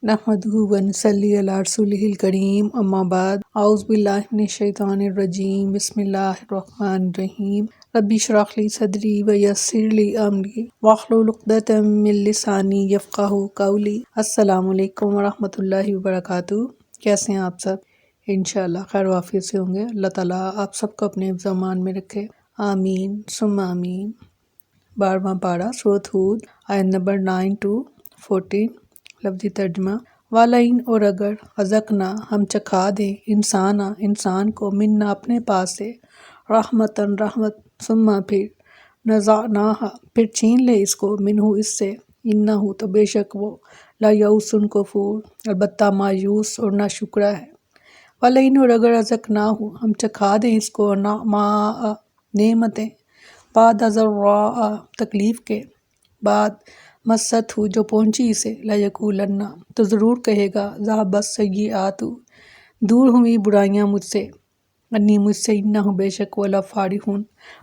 نحمدہ ونصلی علی رسولہ الکریم اما بعد اعوذ باللہ من الشیطان الرجیم بسم اللہ الرحمن الرحیم رب اشرح لی صدری ویسر لی امری واحلل عقدۃ من لسانی یفقہوا قولی۔ السلام علیکم ورحمۃ اللہ وبرکاتہ۔ کیسے ہیں آپ سب؟ انشاءاللہ خیر و عافیت سے ہوں گے۔ اللہ تعالیٰ آپ سب کو اپنے حفظ و امان میں رکھے، آمین ثم آمین۔ 12واں پارہ سورۃ ہود، آیت نمبر 9 to 14۔ لفظی ترجمہ: والئن، اور اگر، ازقنا، ہم چکھا دیں، انسان کو، منا، اپنے پاس سے، رحمتاً، رحمت، ثم، پھر، نزعناہا، پھر چھین لے اس کو، منہ، اس سے، انہ، تو بے شک وہ، لیئوس، کفور، البتہ مایوس اور ناشکرا ہے۔ والئن، اور اگر، ازقناہ، ہم چکھا دیں اس کو، نعماء، نعمتیں، بعد ضراء، تکلیف کے بعد، مست ہو، جو پہنچی اسے، لیقولن، تو ضرور کہے گا، ذہب السیئات، دور ہوئی برائیاں مجھ سے، انی، مجھ سے، انہ، بے شک وہ، لفرح،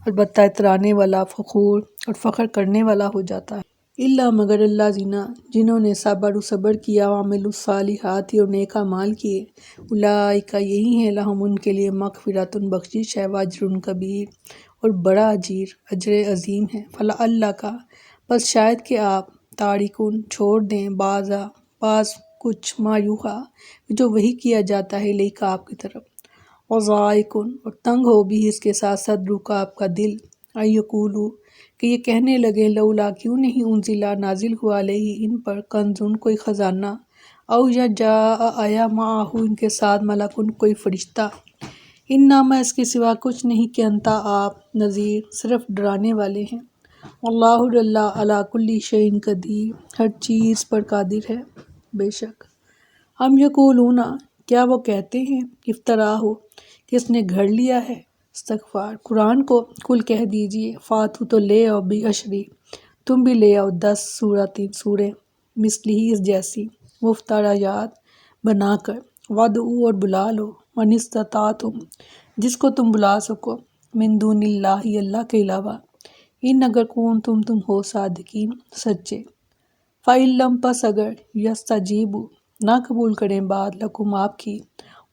البتہ اترانے والا، فخور، اور فخر کرنے والا ہو جاتا ہے۔ الا، مگر، الذین، جنہوں نے، صبر کیا، وعملوا الصالحات، اور نیک اعمال کیے، اولئک، یہی ہیں، لہم، ان کے لیے، مغفرۃ، بخشش ہے، واجر کبیر، اور بڑا اجر عظیم ہے۔ فلعلک، بس شاید کہ آپ، تارکون، چھوڑ دیں، بعض کچھ، ما یوحیٰ، جو وحی کیا جاتا ہے، الیک، آپ کی طرف، وضائقن، اور تنگ ہو بھی اس کے ساتھ، صدرک، آپ کا دل، ان یقولوا، کہ یہ کہنے لگے، لولا، کیوں نہیں، انزل، نازل ہوا، علیہ، ان پر، کنزن، کوئی خزانہ، او یا جاء، آیا، معہ، ان کے ساتھ، ملکن، کوئی فرشتہ، انما، اس کے سوا کچھ نہیں کہ انتا، آپ، نذیر، صرف ڈرانے والے ہیں۔ واللہ، اللہ، علی کل شیء قدیر، ہر چیز پر قادر ہے، بے شک۔ ہم یقولون، کیا وہ کہتے ہیں، افطراہ، کہ اس نے گھڑ لیا ہے، استغفار، قرآن کو، کل کہہ دیجئے، فاتو، تو لے آؤ، بعشر، تم بھی لے آؤ، 10 سوریں، مثلہ، اس جیسی، مفتریات، بنا کر، وادعوا، اور بلا لو، من استطعتم، جس کو تم بلا سکو، من دون اللہ، اللہ کے علاوہ، ان، اگر کنتم، تم ہو، صادقین، سچے۔ فَإِن لَم، پس اگر، یستجیبوا، نہ قبول کریں بات، لکم، آپ کی،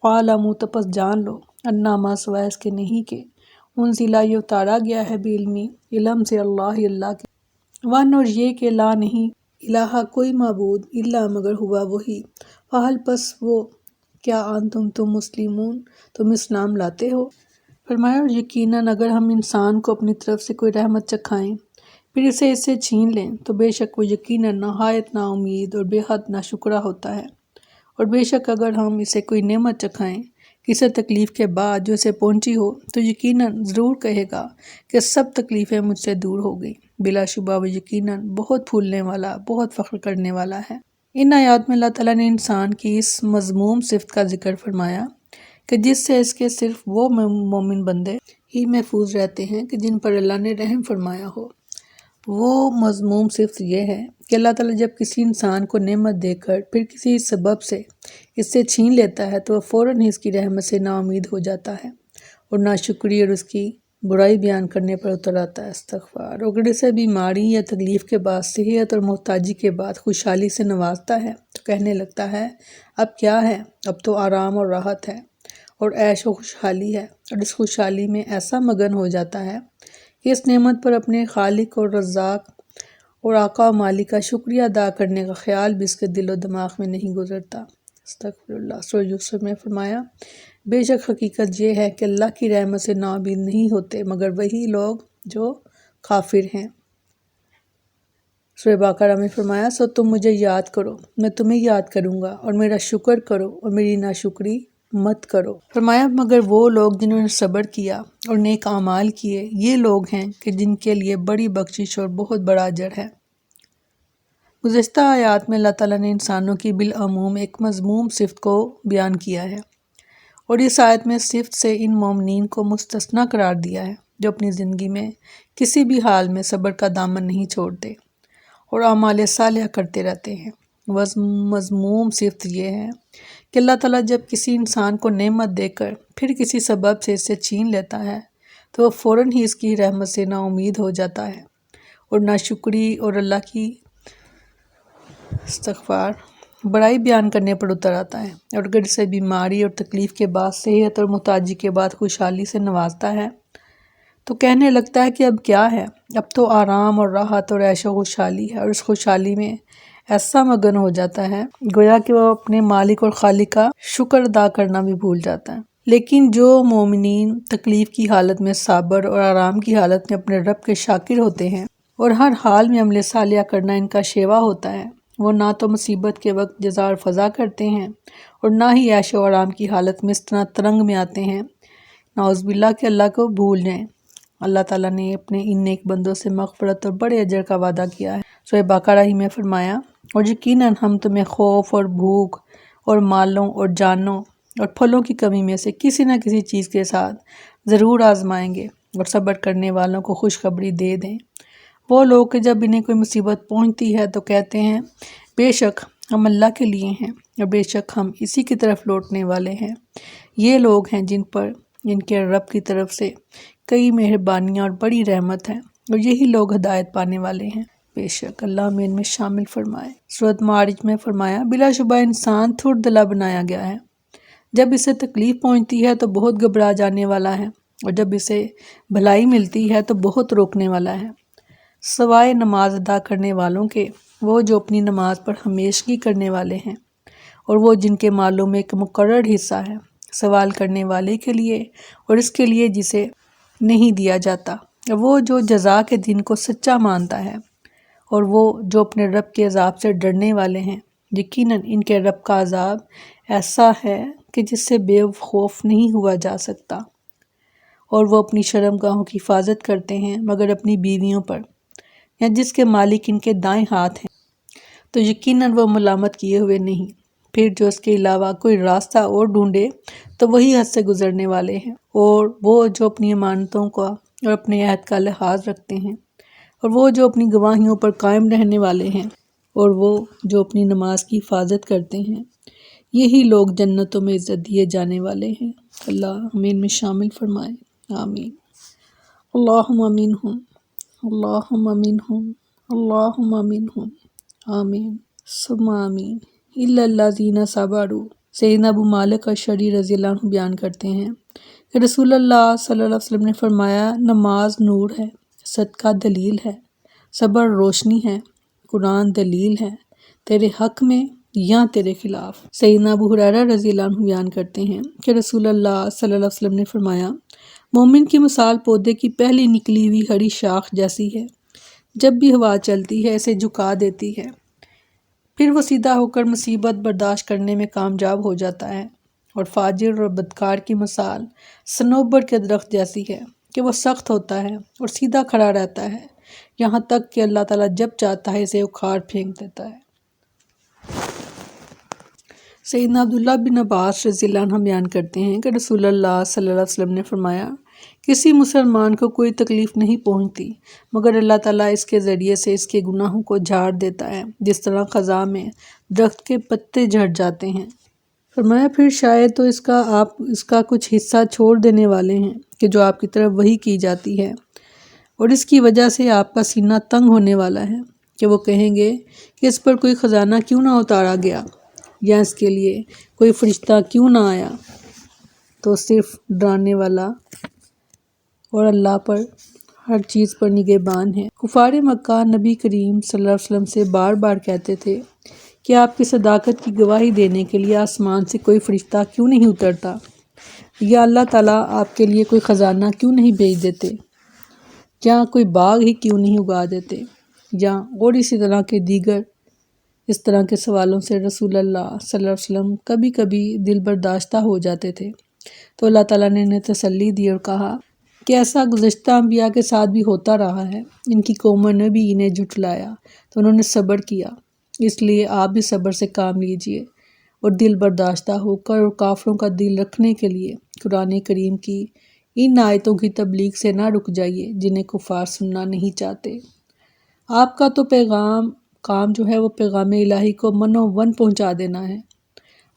وَاعْلَمُوا، تو پس جان لو، انما، سوائے اس کے نہیں کہ، انزل، یہ اتارا گیا ہے، بعلم، علم سے، اللہ کے، وَأَنَّ، اور یہ کہ، لا، نہیں، الہ، کوئی معبود، الا، مگر، ہوا، وہی، فَهَلْ، پس وہ، کیا، انتم، تم، مسلمون، تم اسلام لاتے ہو۔ فرمایا، اور یقیناً اگر ہم انسان کو اپنی طرف سے کوئی رحمت چکھائیں، پھر اسے اس سے چھین لیں، تو بے شک وہ یقیناً نہایت نا امید اور بے حد ناشکرا ہوتا ہے۔ اور بے شک اگر ہم اسے کوئی نعمت چکھائیں کسی تکلیف کے بعد جو اسے پہنچی ہو، تو یقیناً ضرور کہے گا کہ سب تکلیفیں مجھ سے دور ہو گئیں، بلا شبہ وہ یقیناً بہت پھولنے والا، بہت فخر کرنے والا ہے۔ ان آیات میں اللہ تعالیٰ نے انسان کی اس مذموم صفت کا ذکر فرمایا کہ جس سے اس کے صرف وہ مومن بندے ہی محفوظ رہتے ہیں کہ جن پر اللہ نے رحم فرمایا ہو۔ وہ مذموم صفت یہ ہے کہ اللہ تعالیٰ جب کسی انسان کو نعمت دے کر پھر کسی سبب سے اس سے چھین لیتا ہے تو وہ فوراً ہی اس کی رحمت سے نا امید ہو جاتا ہے اور ناشکری اور اس کی برائی بیان کرنے پر اتر آتا ہے، استغفار۔ اگر اسے بیماری یا تکلیف کے بعد، صحت اور محتاجی کے بعد خوشحالی سے نوازتا ہے تو کہنے لگتا ہے، اب کیا ہے، اب تو آرام اور راحت ہے اور عیش و خوشحالی ہے، اور اس خوشحالی میں ایسا مگن ہو جاتا ہے کہ اس نعمت پر اپنے خالق اور رزاق اور آقا و مالک کا شکریہ ادا کرنے کا خیال بھی اس کے دل و دماغ میں نہیں گزرتا، استغفر اللہ۔ سورہ یوسف میں فرمایا، بے شک حقیقت یہ ہے کہ اللہ کی رحمت سے نا امید نہیں ہوتے مگر وہی لوگ جو کافر ہیں۔ سورہ بقرہ میں فرمایا، سو تم مجھے یاد کرو، میں تمہیں یاد کروں گا، اور میرا شکر کرو اور میری ناشکری مت کرو۔ فرمایا، مگر وہ لوگ جنہوں نے صبر کیا اور نیک اعمال کیے، یہ لوگ ہیں کہ جن کے لیے بڑی بخشش اور بہت بڑا اجر ہے۔ گزشتہ آیات میں اللہ تعالیٰ نے انسانوں کی بالعموم ایک مذموم صفت کو بیان کیا ہے، اور اس آیت میں صفت سے ان مومنین کو مستثنیٰ قرار دیا ہے جو اپنی زندگی میں کسی بھی حال میں صبر کا دامن نہیں چھوڑتے اور اعمال صالحہ کرتے رہتے ہیں۔ مذموم صفت یہ ہے کہ اللہ تعالیٰ جب کسی انسان کو نعمت دے کر پھر کسی سبب سے اسے چھین لیتا ہے تو وہ فوراً ہی اس کی رحمت سے نا امید ہو جاتا ہے اور ناشکری اور اللہ کی، استغفار، بڑائی بیان کرنے پر اتر آتا ہے، اور اگر اسے بیماری اور تکلیف کے بعد صحت اور محتاجی کے بعد خوشحالی سے نوازتا ہے تو کہنے لگتا ہے کہ اب کیا ہے، اب تو آرام اور راحت اور عیش و خوشحالی ہے، اور اس خوشحالی میں ایسا مگن ہو جاتا ہے گویا کہ وہ اپنے مالک اور خالق کا شکر ادا کرنا بھی بھول جاتا ہے۔ لیکن جو مومنین تکلیف کی حالت میں صابر اور آرام کی حالت میں اپنے رب کے شاکر ہوتے ہیں اور ہر حال میں عمل صالحہ کرنا ان کا شیوا ہوتا ہے، وہ نہ تو مصیبت کے وقت جزا اور فضا کرتے ہیں اور نہ ہی عیش و آرام کی حالت میں اس طرح ترنگ میں آتے ہیں نعوذ باللہ کہ اللہ کو بھول جائیں۔ اللہ تعالیٰ نے اپنے ان نیک بندوں سے مغفرت اور بڑے اجر کا وعدہ کیا ہے۔ سورہ بقرہ ہی میں فرمایا، اور یقیناً ہم تمہیں خوف اور بھوک اور مالوں اور جانوں اور پھلوں کی کمی میں سے کسی نہ کسی چیز کے ساتھ ضرور آزمائیں گے، اور صبر کرنے والوں کو خوشخبری دے دیں۔ وہ لوگ کہ جب انہیں کوئی مصیبت پہنچتی ہے تو کہتے ہیں بے شک ہم اللہ کے لیے ہیں اور بے شک ہم اسی کی طرف لوٹنے والے ہیں۔ یہ لوگ ہیں جن پر ان کے رب کی طرف سے کئی مہربانیاں اور بڑی رحمت ہے، اور یہی لوگ ہدایت پانے والے ہیں۔ بے شک اللہ ہمیں ان میں شامل فرمائے۔ سورۃ معارج میں فرمایا، بلا شبہ انسان تھر دلا بنایا گیا ہے، جب اسے تکلیف پہنچتی ہے تو بہت گھبرا جانے والا ہے، اور جب اسے بھلائی ملتی ہے تو بہت روکنے والا ہے، سوائے نماز ادا کرنے والوں کے، وہ جو اپنی نماز پر ہمیشگی کرنے والے ہیں، اور وہ جن کے مالوں میں ایک مقرر حصہ ہے سوال کرنے والے کے لیے اور اس کے لیے جسے نہیں دیا جاتا، وہ جو جزا کے دن کو سچا مانتا ہے، اور وہ جو اپنے رب کے عذاب سے ڈرنے والے ہیں۔ یقیناً ان کے رب کا عذاب ایسا ہے کہ جس سے بے خوف نہیں ہوا جا سکتا، اور وہ اپنی شرمگاہوں کی حفاظت کرتے ہیں مگر اپنی بیویوں پر، یا جس کے مالک ان کے دائیں ہاتھ ہیں، تو یقیناً وہ ملامت کیے ہوئے نہیں، پھر جو اس کے علاوہ کوئی راستہ اور ڈھونڈے تو وہی حد سے گزرنے والے ہیں، اور وہ جو اپنی امانتوں کا اور اپنے عہد کا لحاظ رکھتے ہیں، اور وہ جو اپنی گواہیوں پر قائم رہنے والے ہیں، اور وہ جو اپنی نماز کی حفاظت کرتے ہیں، یہی لوگ جنتوں میں عزت دیے جانے والے ہیں۔ اللہ ہمیں ان میں شامل فرمائے، آمین۔ اللہم آمینہم، اللہم آمینہم، اللہم آمینہم، آمین ثم آمین۔ الا الذین صبروا، سیدنا ابو مالک اشعری رضی اللہ عنہ بیان کرتے ہیں کہ رسول اللہ صلی اللہ علیہ وسلم نے فرمایا، نماز نور ہے، صدقہ دلیل ہے، صبر روشنی ہے، قرآن دلیل ہے، تیرے حق میں یا تیرے خلاف۔ سیدنا ابو ہریرہ رضی اللہ عنہ بیان کرتے ہیں کہ رسول اللہ صلی اللہ علیہ وسلم نے فرمایا، مومن کی مثال پودے کی پہلی نکلی ہوئی ہری شاخ جیسی ہے، جب بھی ہوا چلتی ہے اسے جھکا دیتی ہے، پھر وہ سیدھا ہو کر مصیبت برداشت کرنے میں کامیاب ہو جاتا ہے۔ اور فاجر اور بدکار کی مثال صنوبر کے درخت جیسی ہے کہ وہ سخت ہوتا ہے اور سیدھا کھڑا رہتا ہے، یہاں تک کہ اللہ تعالیٰ جب چاہتا ہے اسے اکھاڑ پھینک دیتا ہے۔ سیدنا عبداللہ بن عباس رضی اللہ عنہ بیان کرتے ہیں کہ رسول اللہ صلی اللہ علیہ وسلم نے فرمایا، کسی مسلمان کو کوئی تکلیف نہیں پہنچتی مگر اللہ تعالیٰ اس کے ذریعے سے اس کے گناہوں کو جھاڑ دیتا ہے، جس طرح خزاں میں درخت کے پتے جھڑ جاتے ہیں۔ فرمایا، پھر شاید تو آپ اس کا کچھ حصہ چھوڑ دینے والے ہیں کہ جو آپ کی طرف وحی کی جاتی ہے، اور اس کی وجہ سے آپ کا سینہ تنگ ہونے والا ہے کہ وہ کہیں گے کہ اس پر کوئی خزانہ کیوں نہ اتارا گیا، یا اس کے لیے کوئی فرشتہ کیوں نہ آیا، تو صرف ڈرانے والا اور اللہ پر ہر چیز پر نگہبان ہے۔ کفار مکہ نبی کریم صلی اللہ علیہ وسلم سے بار بار کہتے تھے کہ آپ کی صداقت کی گواہی دینے کے لیے آسمان سے کوئی فرشتہ کیوں نہیں اترتا، یا اللہ تعالیٰ آپ کے لیے کوئی خزانہ کیوں نہیں بھیج دیتے، یا کوئی باغ ہی کیوں نہیں اگا دیتے، یا اور اسی طرح کے دیگر اس طرح کے سوالوں سے رسول اللہ صلی اللہ علیہ وسلم کبھی کبھی دل برداشتہ ہو جاتے تھے، تو اللہ تعالیٰ نے انہیں تسلی دی اور کہا کہ ایسا گزشتہ انبیاء کے ساتھ بھی ہوتا رہا ہے، ان کی قوموں نے بھی انہیں جھٹلایا تو انہوں نے صبر کیا، اس لیے آپ بھی صبر سے کام لیجئے اور دل برداشتہ ہو کر اور کافروں کا دل رکھنے کے لیے قرآن کریم کی ان آیتوں کی تبلیغ سے نہ رک جائیے جنہیں کفار سننا نہیں چاہتے۔ آپ کا تو کام جو ہے وہ پیغام الہی کو من و ون پہنچا دینا ہے،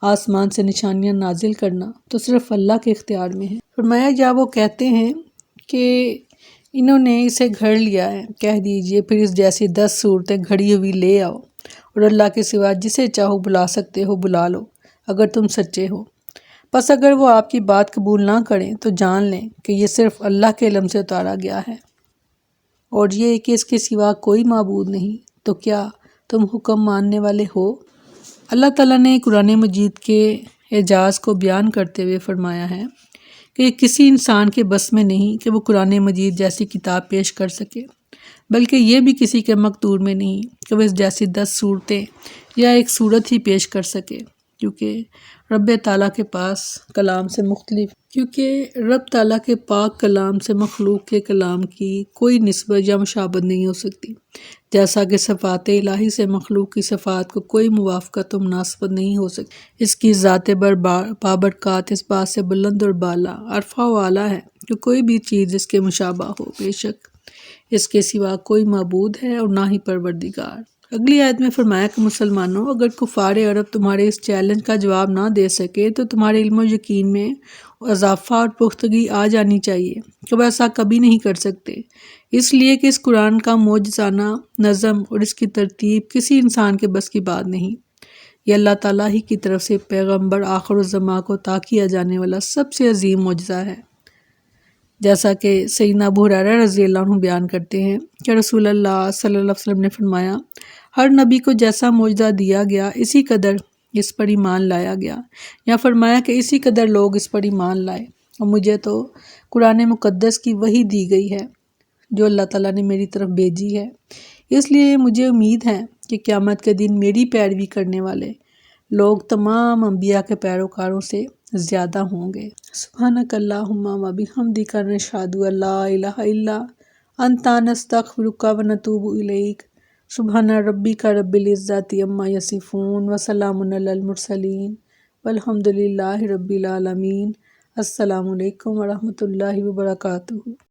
آسمان سے نشانیاں نازل کرنا تو صرف اللہ کے اختیار میں ہے۔ فرمایا، یا وہ کہتے ہیں کہ انہوں نے اسے گھڑ لیا ہے، کہہ دیجئے پھر اس جیسی 10 صورتیں گھڑی ہوئی لے آؤ اور اللہ کے سوا جسے چاہو بلا سکتے ہو بلا لو اگر تم سچے ہو۔ پس اگر وہ آپ کی بات قبول نہ کریں تو جان لیں کہ یہ صرف اللہ کے علم سے اتارا گیا ہے، اور یہ کہ اس کے سوا کوئی معبود نہیں، تو کیا تم حکم ماننے والے ہو؟ اللہ تعالیٰ نے قرآن مجید کے اعجاز کو بیان کرتے ہوئے فرمایا ہے کہ یہ کسی انسان کے بس میں نہیں کہ وہ قرآن مجید جیسی کتاب پیش کر سکے، بلکہ یہ بھی کسی کے مقدور میں نہیں کہ وہ اس جیسی 10 صورتیں یا ایک صورت ہی پیش کر سکے، کیونکہ رب تعالیٰ کے پاک کلام سے مخلوق کے کلام کی کوئی نسبت یا مشابہت نہیں ہو سکتی، جیسا کہ صفات الہی سے مخلوق کی صفات کو کوئی موافقت و مناسبت نہیں ہو سکتی۔ اس کی ذات بابرکات اس بات سے بلند اور بالا، عرفہ و اعلیٰ ہے کہ کوئی بھی چیز اس کے مشابہ ہو، بے شک اس کے سوا کوئی معبود ہے اور نہ ہی پروردگار۔ اگلی آیت میں فرمایا کہ مسلمانوں، اگر کفار عرب تمہارے اس چیلنج کا جواب نہ دے سکے تو تمہارے علم و یقین میں اضافہ اور پختگی آ جانی چاہیے کہ وہ ایسا کبھی نہیں کر سکتے، اس لیے کہ اس قرآن کا معجزانہ نظم اور اس کی ترتیب کسی انسان کے بس کی بات نہیں۔ یہ اللہ تعالیٰ ہی کی طرف سے پیغمبر آخر الزماں کو عطا کیا جانے والا سب سے عظیم معجزہ ہے، جیسا کہ سیدنا ابو ہریرہ رضی اللہ عنہ بیان کرتے ہیں کہ رسول اللہ صلی اللہ علیہ وسلم نے فرمایا، ہر نبی کو جیسا معجزہ دیا گیا اسی قدر اس پر ایمان لایا گیا، یا فرمایا کہ اسی قدر لوگ اس پر ایمان لائے، اور مجھے تو قرآن مقدس کی وحی دی گئی ہے جو اللہ تعالیٰ نے میری طرف بھیجی ہے، اس لیے مجھے امید ہے کہ قیامت کے دن میری پیروی کرنے والے لوگ تمام انبیاء کے پیروکاروں سے زیادہ ہوں گے۔ سبحانک اللہم و بحمدک نشہد ان لا الہ الا انت نستغفرک و نتوب الیک۔ سبحان ربک رب العزت عما یصفون وسلام علی المرسلین والحمد للہ رب العالمین۔ السلام علیکم ورحمۃ اللہ وبرکاتہ۔